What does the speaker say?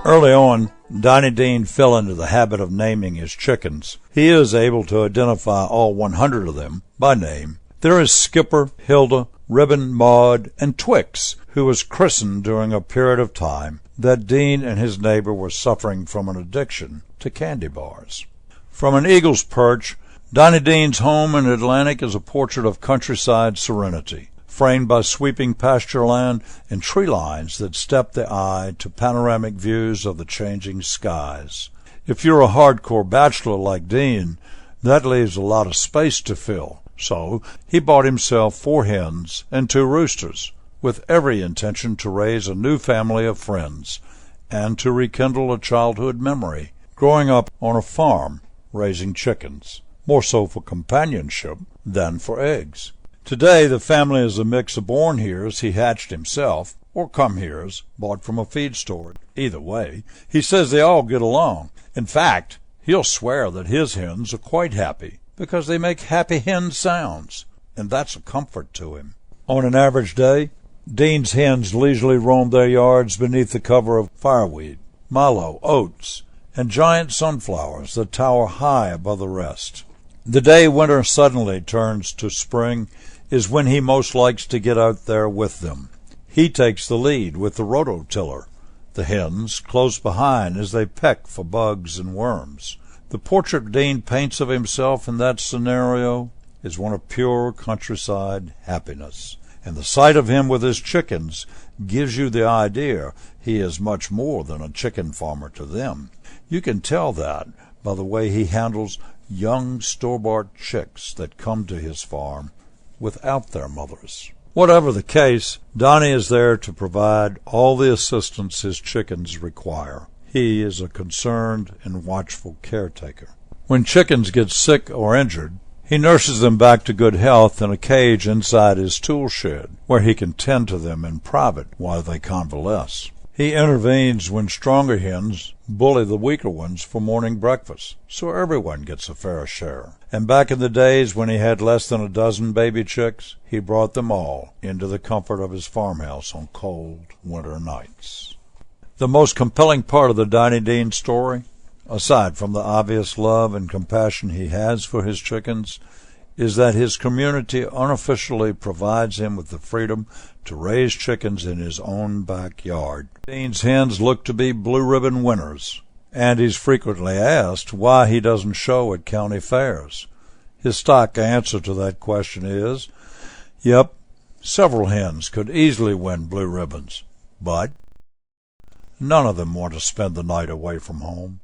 Early on, Donny Dean fell into the habit of naming his chickens. He is able to identify all 100 of them by name. There is Skipper, Hilda, Ribbon, Maud, and Twix, who was christened during a period of time that Dean and his neighbor were suffering from an addiction to candy bars. From an eagle's perch, Donny Dean's home in Atlantic is a portrait of countryside serenity, framed by sweeping pasture land and tree lines that step the eye to panoramic views of the changing skies. If you're a hardcore bachelor like Dean, that leaves a lot of space to fill, so he bought himself 4 hens and 2 roosters, with every intention to raise a new family of friends and to rekindle a childhood memory, growing up on a farm raising chickens, more so for companionship than for eggs. Today, the family is a mix of born heres he hatched himself, or come heres bought from a feed store. Either way, he says they all get along. In fact, he'll swear that his hens are quite happy because they make happy hen sounds, and that's a comfort to him. On an average day, Dean's hens leisurely roam their yards beneath the cover of fireweed, mallow, oats, and giant sunflowers that tower high above the rest. The day winter suddenly turns to spring is when he most likes to get out there with them. He takes the lead with the rototiller, the hens close behind as they peck for bugs and worms. The portrait Dean paints of himself in that scenario is one of pure countryside happiness, and the sight of him with his chickens gives you the idea he is much more than a chicken farmer to them. You can tell that by the way he handles young store-bought chicks that come to his farm without their mothers. Whatever the case, Donny is there to provide all the assistance his chickens require. He is a concerned and watchful caretaker. When chickens get sick or injured, he nurses them back to good health in a cage inside his tool shed, where he can tend to them in private while they convalesce. He intervenes when stronger hens bully the weaker ones for morning breakfast, so everyone gets a fair share. And back in the days when he had less than a dozen baby chicks, he brought them all into the comfort of his farmhouse on cold winter nights. The most compelling part of the Donny Dean story, aside from the obvious love and compassion he has for his chickens, is that his community unofficially provides him with the freedom to raise chickens in his own backyard. Dean's hens look to be blue ribbon winners, and he's frequently asked why he doesn't show at county fairs. His stock answer to that question is, yep, several hens could easily win blue ribbons, but none of them want to spend the night away from home.